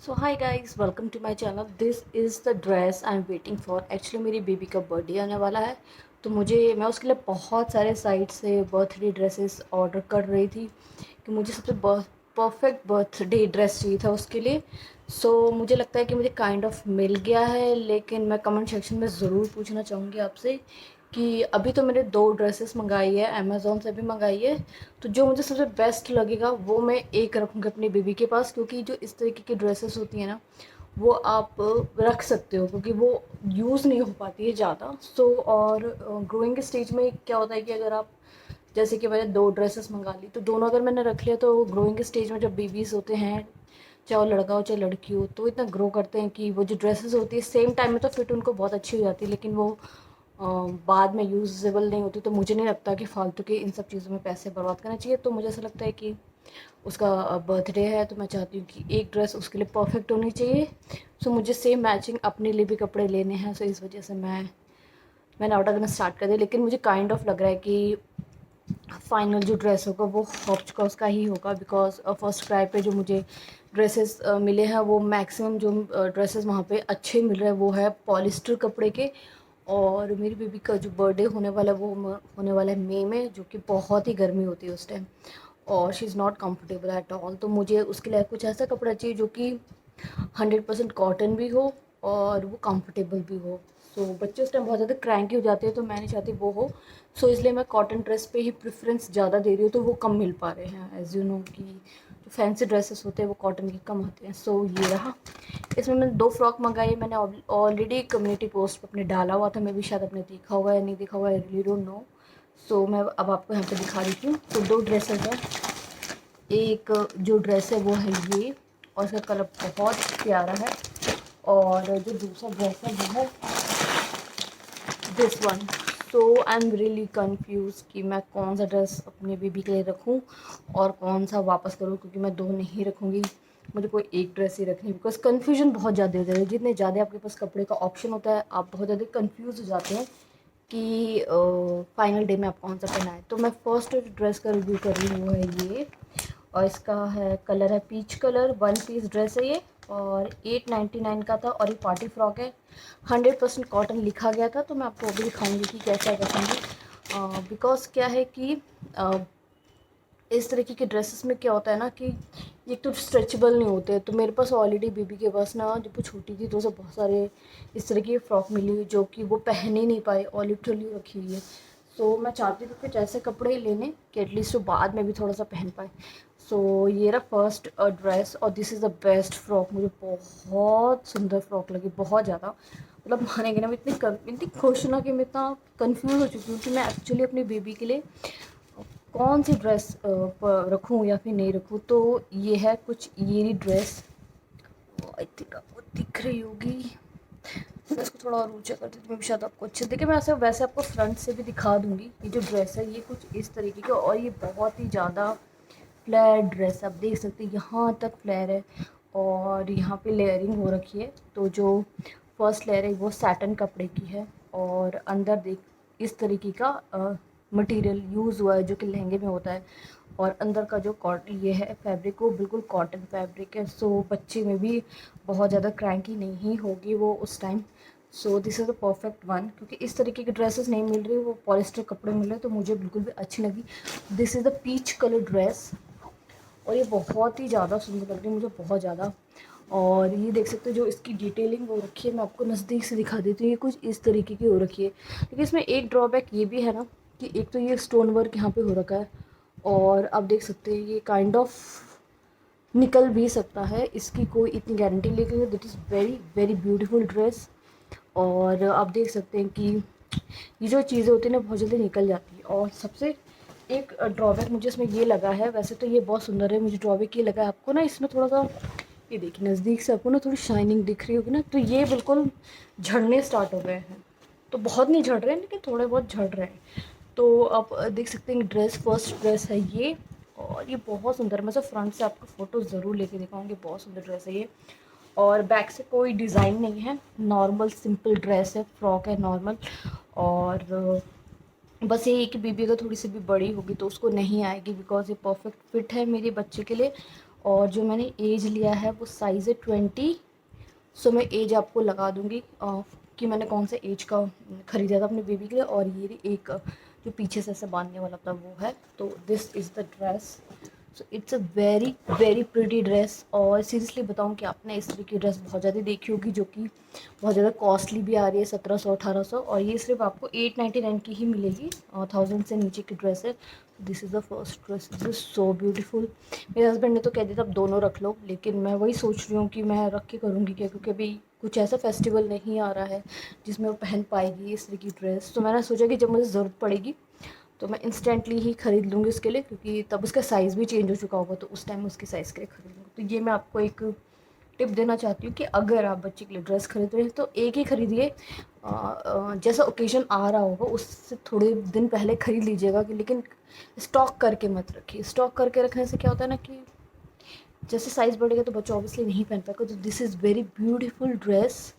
So hi guys, welcome to my channel. This is the dress I am waiting for. Actually मेरी baby का birthday आने वाला है, तो मैं उसके लिए बहुत सारे साइट से बर्थडे ड्रेसेस ऑर्डर कर रही थी कि मुझे सबसे परफेक्ट बर्थडे ड्रेस चाहिए था उसके लिए। मुझे लगता है कि मुझे काइंड ऑफ मिल गया है, लेकिन मैं कमेंट सेक्शन में ज़रूर पूछना चाहूँगी आपसे कि अभी तो मैंने 2 ड्रेसेस मंगाई है, अमेज़ोन से भी मंगाई है। तो जो मुझे सबसे बेस्ट लगेगा वो मैं एक रखूँगी अपनी बेबी के पास, क्योंकि जो इस तरीके की ड्रेसेस होती हैं ना, वो आप रख सकते हो क्योंकि वो यूज़ नहीं हो पाती है ज़्यादा। और ग्रोइंग स्टेज में क्या होता है कि अगर आप, जैसे कि मैंने 2 ड्रेसेस मंगा ली, तो दोनों अगर मैंने रख लिया तो ग्रोइंग स्टेज में जब बेबीज़ होते हैं, चाहे वो लड़का हो चाहे लड़की हो, तो इतना ग्रो करते हैं कि वो जो ड्रेसेस होती है सेम टाइम में तो फिट उनको बहुत अच्छी हो जाती है, लेकिन वो अ, बाद में यूजेबल नहीं होती। तो मुझे नहीं लगता कि फालतू के इन सब चीज़ों में पैसे बर्बाद करना चाहिए। तो मुझे ऐसा लगता है कि उसका बर्थडे है, तो मैं चाहती हूँ कि एक ड्रेस उसके लिए परफेक्ट होनी चाहिए। मुझे सेम मैचिंग अपने लिए भी कपड़े लेने हैं। इस वजह से मैंने ऑर्डर करना स्टार्ट कर दिया, लेकिन मुझे काइंड ऑफ लग रहा है कि फाइनल जो ड्रेस होगा वो हॉपचकॉस का ही होगा, बिकॉज फर्स्ट क्राई पे जो मुझे ड्रेसेस मिले हैं, वो मैक्सिमम जो ड्रेसेस वहाँ पे अच्छे मिल रहे हैं वो है पॉलिस्टर कपड़े के। और मेरी बेबी का जो बर्थडे होने वाला है वो होने वाला है मई में, जो कि बहुत ही गर्मी होती है उस टाइम, और she is not comfortable at all. तो मुझे उसके लिए कुछ ऐसा कपड़ा चाहिए जो कि 100% कॉटन भी हो और वो कंफर्टेबल भी हो। बच्चे उस टाइम बहुत ज़्यादा क्रैंकी हो जाते हैं, तो मैं नहीं चाहती वो हो। इसलिए मैं कॉटन ड्रेस पे ही प्रेफरेंस ज़्यादा दे रही हूँ, तो वो कम मिल पा रहे हैं। एज़ यू नो कि जो फैंसी ड्रेसेस होते हैं वो कॉटन के कम होते हैं। ये रहा। इसमें मैंने 2 फ्रॉक मंगाई। मैंने ऑलरेडी कम्युनिटी पोस्ट पे अपने डाला हुआ था, मैं भी शायद आपने देखा होगा या नहीं देखा होगा, आई रियली डोंट नो। मैं अब आपको यहाँ पे दिखा रही हूँ। तो 2 ड्रेसेस हैं। एक जो ड्रेस है वो है ये, और इसका कलर बहुत प्यारा है। और जो दूसरा ड्रेस है वो है this one. I am really confuse कि मैं कौन सा ड्रेस अपने बेबी के लिए रखूं और कौन सा वापस करूं, क्योंकि मैं 2 नहीं रखूंगी। मुझे कोई एक ड्रेस ही रखनी है, बिकॉज कन्फ्यूजन बहुत ज़्यादा हो जाता है। जितने ज़्यादा आपके पास कपड़े का ऑप्शन होता है, आप बहुत ज़्यादा कंफ्यूज हो जाते हैं कि फाइनल डे में आप कौन सा पहना है। तो मैं फर्स्ट ड्रेस का रिव्यू कर रही हूँ, वो है ये। और इसका है कलर है पीच कलर, 1 पीस ड्रेस है ये, और 899 का था, और ये पार्टी फ्रॉक है। 100% कॉटन लिखा गया था, तो मैं आपको वो भी दिखाऊंगी कि कैसा रखूँगी। बिकॉज क्या है कि अ, इस तरीके के ड्रेसेस में क्या होता है ना कि एक तो स्ट्रेचेबल नहीं होते। तो मेरे पास ऑलरेडी बेबी के पास ना, जब वो छोटी थी तो उसे बहुत सारे इस तरह की फ्रॉक मिली हुई जो कि वो पहन ही नहीं पाई, और लिटरली रखी हुई है। मैं चाहती थी कुछ ऐसे कपड़े लेने कि एटलीस्ट वो बाद में भी थोड़ा सा पहन पाए। ये रहा फर्स्ट ड्रेस, और this is the best frock. मुझे बहुत सुंदर फ्रॉक लगी, बहुत ज़्यादा। मतलब मानेंगे ना, मैं इतनी खुश ना कि मैं इतना कन्फ्यूज़ हो चुकी हूँ कि मैं एक्चुअली अपनी बेबी के लिए कौन सी ड्रेस रखूँ या फिर नहीं रखूँ। तो ये है कुछ ये रही ड्रेस, आई थिंक आपको दिख रही होगी। मैं इसको थोड़ा और ऊंचा कर देती हूँ, शायद आपको अच्छे दिखे। मैं ऐसे वैसे आपको फ्रंट से भी दिखा दूँगी। ये जो ड्रेस है ये कुछ इस तरीके की, और ये बहुत ही ज़्यादा फ्लेयर ड्रेस, आप देख सकते हैं यहाँ तक फ्लेयर है, और यहाँ पे लेयरिंग हो रखी है। तो जो फर्स्ट लेयर है वो सैटन कपड़े की है, और अंदर देख इस तरीके का मटेरियल यूज़ हुआ है जो कि लहंगे में होता है। और अंदर का जो कॉटन ये है फैब्रिक, वो बिल्कुल कॉटन फैब्रिक है। बच्चे में भी बहुत ज़्यादा क्रैंकी नहीं होगी वो उस time. This is the perfect one, क्योंकि इस तरीके की ड्रेसेस नहीं मिल रही, वो पॉलिस्टर कपड़े मिल रहे, तो मुझे बिल्कुल भी अच्छी लगी। This is the peach colour dress, और ये बहुत ही ज़्यादा सुंदर लग रही है मुझे, बहुत ज़्यादा। और ये देख सकते हो जो इसकी डिटेलिंग हो रखी है, मैं आपको नज़दीक से दिखा देती हूँ। ये कुछ इस तरीके की हो रखी है, लेकिन इसमें एक ड्रॉबैक ये भी है ना कि एक तो ये स्टोन वर्क यहाँ पे हो रखा है, और आप देख सकते हैं ये काइंड ऑफ निकल भी सकता है, इसकी कोई इतनी गारंटी, लेकिन this is very very beautiful dress. और आप देख सकते हैं कि ये जो चीज़ें होती हैं ना बहुत जल्दी निकल जाती है। और सबसे एक ड्रॉबैक मुझे इसमें ये लगा है, वैसे तो ये बहुत सुंदर है, मुझे ड्रॉबैक ये लगा है आपको ना इसमें थोड़ा सा, ये देखिए नज़दीक से आपको ना थोड़ी शाइनिंग दिख रही होगी ना, तो ये बिल्कुल झड़ने स्टार्ट हो गए हैं। तो बहुत नहीं झड़ रहे हैं, लेकिन थोड़े बहुत झड़ रहे हैं। तो आप देख सकते हैं ड्रेस, फर्स्ट ड्रेस है ये, और ये बहुत सुंदर है। मैं सब फ्रंट से आपको फ़ोटो ज़रूर लेके दिखाऊंगी, बहुत सुंदर ड्रेस है ये। और बैक से कोई डिज़ाइन नहीं है, नॉर्मल सिंपल ड्रेस है, फ्रॉक है नॉर्मल। और बस ये कि बीबी अगर थोड़ी सी भी बड़ी होगी तो उसको नहीं आएगी, बिकॉज ये परफेक्ट फिट है मेरे बच्चे के लिए। और जो मैंने एज लिया है वो साइज़ है 20। सो मैं एज आपको लगा दूँगी कि मैंने कौन से एज का ख़रीदा था अपने बेबी के लिए। और ये एक जो पीछे से ऐसे बांधने वाला था वो है। तो this is the dress. So it's a very very pretty dress. और सीरियसली बताऊँ कि आपने इस तरह की ड्रेस बहुत ज़्यादा देखी होगी जो कि बहुत ज़्यादा कॉस्टली भी आ रही है, 1700-1800, और ये सिर्फ आपको 899 की ही मिलेगी। 1000 से नीचे की ड्रेस है। This is the first dress. This is so beautiful. मेरे हस्बैंड ने तो कह दिया था आप दोनों रख लो, लेकिन मैं वही सोच रही हूँ कि मैं रख के करूँगी क्या, क्योंकि अभी कुछ ऐसा फेस्टिवल नहीं आ रहा है जिसमें वो पहन पाएगी इस तरह की ड्रेस। तो मैंने सोचा कि जब मुझे ज़रूरत पड़ेगी तो मैं इंस्टेंटली ही ख़रीद लूँगी उसके लिए, क्योंकि तब उसका साइज़ भी चेंज हो चुका होगा, तो उस टाइम उसके साइज़ के लिए ख़रीद लूँगी। तो ये मैं आपको एक टिप देना चाहती हूँ कि अगर आप बच्चे के लिए ड्रेस खरीद रहे हैं तो एक ही खरीदिए। जैसा ओकेजन आ रहा होगा उससे थोड़े दिन पहले ख़रीद लीजिएगा, कि लेकिन स्टॉक करके मत रखिए। स्टॉक करके रखने से क्या होता है ना कि जैसे साइज़ बढ़ेगा तो बच्चा ऑब्वियसली नहीं पहन पाएगा। तो this is very beautiful dress.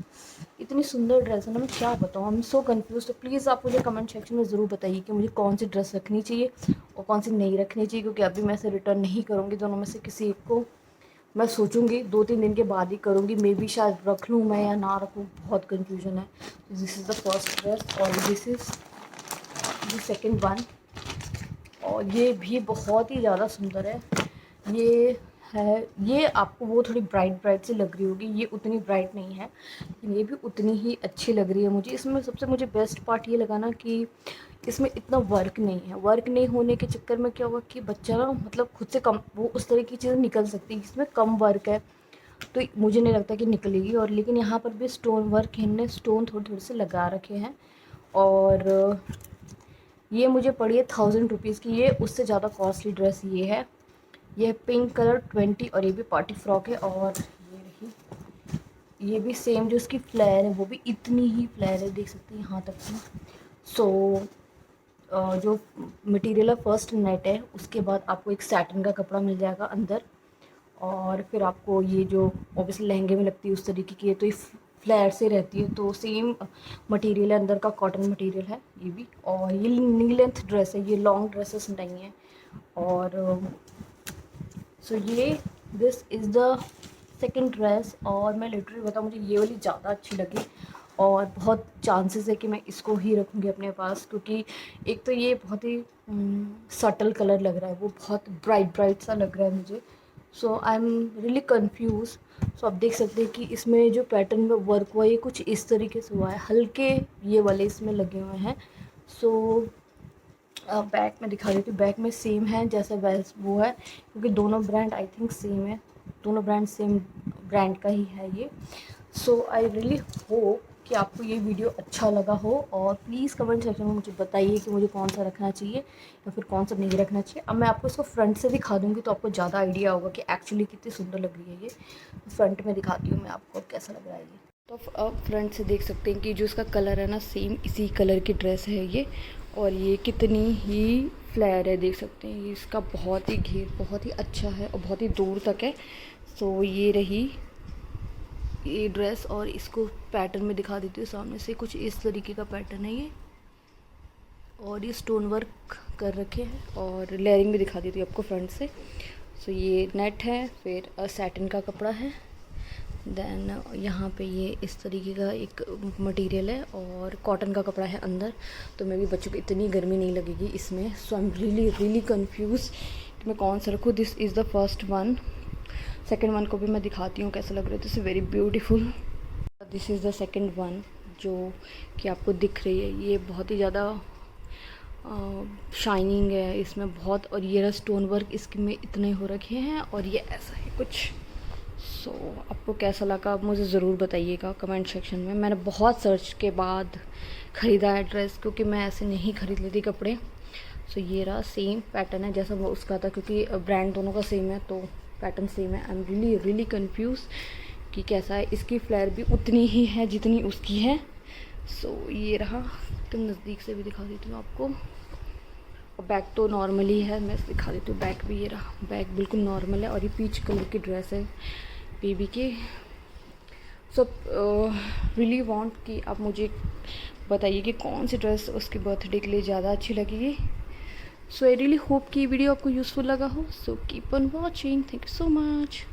इतनी सुंदर ड्रेस है ना, मैं क्या बताऊँ, आई एम सो कन्फ्यूज़। तो प्लीज़ आप मुझे कमेंट सेक्शन में ज़रूर बताइए कि मुझे कौन सी ड्रेस रखनी चाहिए और कौन सी नहीं रखनी चाहिए, क्योंकि अभी मैं इसे रिटर्न नहीं करूँगी। दोनों में से किसी एक को मैं सोचूंगी, 2-3 दिन के बाद ही करूँगी। मे बी शायद रख लूँ मैं या ना रखूँ, बहुत कन्फ्यूजन है। This is the first dress और this is the second one. और ये भी बहुत ही ज़्यादा सुंदर है। ये ये आपको वो थोड़ी ब्राइट ब्राइट सी लग रही होगी, ये उतनी ब्राइट नहीं है, लेकिन ये भी उतनी ही अच्छी लग रही है मुझे। इसमें सबसे मुझे बेस्ट पार्ट ये लगा ना कि इसमें इतना वर्क नहीं है। वर्क नहीं होने के चक्कर में क्या हुआ कि बच्चा ना मतलब खुद से कम वो उस तरह की चीज़ें निकल सकती है। इसमें कम वर्क है तो मुझे नहीं लगता कि निकलेगी। और लेकिन यहाँ पर भी स्टोन वर्क इनने स्टोन थोड़े थोड़े से लगा रखे हैं। और ये मुझे पड़ी है 1000 रुपीज़ की। ये उससे ज़्यादा कॉस्टली ड्रेस ये है। ये है पिंक कलर 20 और ये भी पार्टी फ्रॉक है। और ये रही, ये भी सेम जो इसकी फ्लेयर है वो भी इतनी ही फ्लेयर है, देख सकते हैं यहाँ तक की। सो जो मटेरियल है फर्स्ट नेट है, उसके बाद आपको एक सैटिन का कपड़ा मिल जाएगा अंदर। और फिर आपको ये जो ऑब्वियसली लहंगे में लगती है उस तरीके की है, तो ये फ्लैर से रहती है। तो सेम मटेरियल है, अंदर का कॉटन मटेरियल है ये भी। और ये नी लेंथ ड्रेस है, ये लॉन्ग ड्रेसेस नहीं है। और सो ये this is the second dress. और मैं लिटरली बताऊँ, मुझे ये वाली ज़्यादा अच्छी लगी और बहुत चांसेस है कि मैं इसको ही रखूँगी अपने पास, क्योंकि एक तो ये बहुत ही सटल कलर लग रहा है, वो बहुत ब्राइट ब्राइट सा लग रहा है मुझे। सो आई एम रियली कन्फ्यूज़। सो आप देख सकते हैं कि इसमें जो पैटर्न में वर्क हुआ है ये कुछ इस तरीके से हुआ है, हल्के ये वाले इसमें लगे हुए हैं। सो बैक में दिखा देती हूँ, बैक में सेम है जैसा वैस वो है, क्योंकि दोनों ब्रांड आई थिंक सेम है, दोनों ब्रांड सेम ब्रांड का ही है ये। सो आई रियली होप कि आपको ये वीडियो अच्छा लगा हो। और प्लीज़ कमेंट सेक्शन में मुझे बताइए कि मुझे कौन सा रखना चाहिए या फिर कौन सा नहीं रखना चाहिए। अब मैं आपको इसको फ्रंट से दिखा दूँगी तो आपको ज़्यादा आइडिया होगा कि एक्चुअली कितनी सुंदर लग रही है ये। फ्रंट में दिखाती हूँ मैं आपको कैसा लग रहा है ये। तो अब फ्रंट से देख सकते हैं कि जो इसका कलर है ना, सेम इसी कलर की ड्रेस है ये। और ये कितनी ही फ्लेयर है, देख सकते हैं। ये इसका बहुत ही घेर बहुत ही अच्छा है और बहुत ही दूर तक है। सो ये रही ये ड्रेस। और इसको पैटर्न में दिखा देती हूँ सामने से, कुछ इस तरीके का पैटर्न है ये। और ये स्टोन वर्क कर रखे हैं और लेयरिंग भी दिखा देती हूँ आपको फ्रंट से। सो ये नेट है, फिर सैटिन का कपड़ा है, देन यहाँ पे ये इस तरीके का एक मटेरियल है और कॉटन का कपड़ा है अंदर। तो मैं भी बच्चों को इतनी गर्मी नहीं लगेगी इसमें। So I am really really confuse कि मैं कौन सा रखूँ। This is the first one. Second one को भी मैं दिखाती हूँ कैसा लग रहा है। This is very beautiful. This is the second one जो कि आपको दिख रही है। ये बहुत ही ज़्यादा शाइनिंग है इसमें बहुत। और ये स्टोन वर्क इसमें इतने हो रखे हैं और ये ऐसा है कुछ। सो आपको कैसा लगा आप मुझे ज़रूर बताइएगा कमेंट सेक्शन में। मैंने बहुत सर्च के बाद ख़रीदा है ड्रेस, क्योंकि मैं ऐसे नहीं ख़रीद लेती कपड़े। सो ये रहा, सेम पैटर्न है जैसा वो उसका था, क्योंकि ब्रांड दोनों का सेम है तो पैटर्न सेम है। आई एम रियली रियली कन्फ्यूज़ कि कैसा है। इसकी फ्लेयर भी उतनी ही है जितनी उसकी है। सो ये रहा, तो नज़दीक से भी दिखा देती हूँ आपको। और बैक तो नॉर्मल ही है, मैं दिखा देती हूँ बैक भी। ये रहा, बैक बिल्कुल नॉर्मल है। और ये पीच कलर की ड्रेस है बेबी की। सो रियली वांट कि आप मुझे बताइए कि कौन सी ड्रेस उसके बर्थडे के लिए ज़्यादा अच्छी लगेगी। सो आई रियली होप कि वीडियो आपको यूज़फुल लगा हो. So keep on watching. Thank you so much.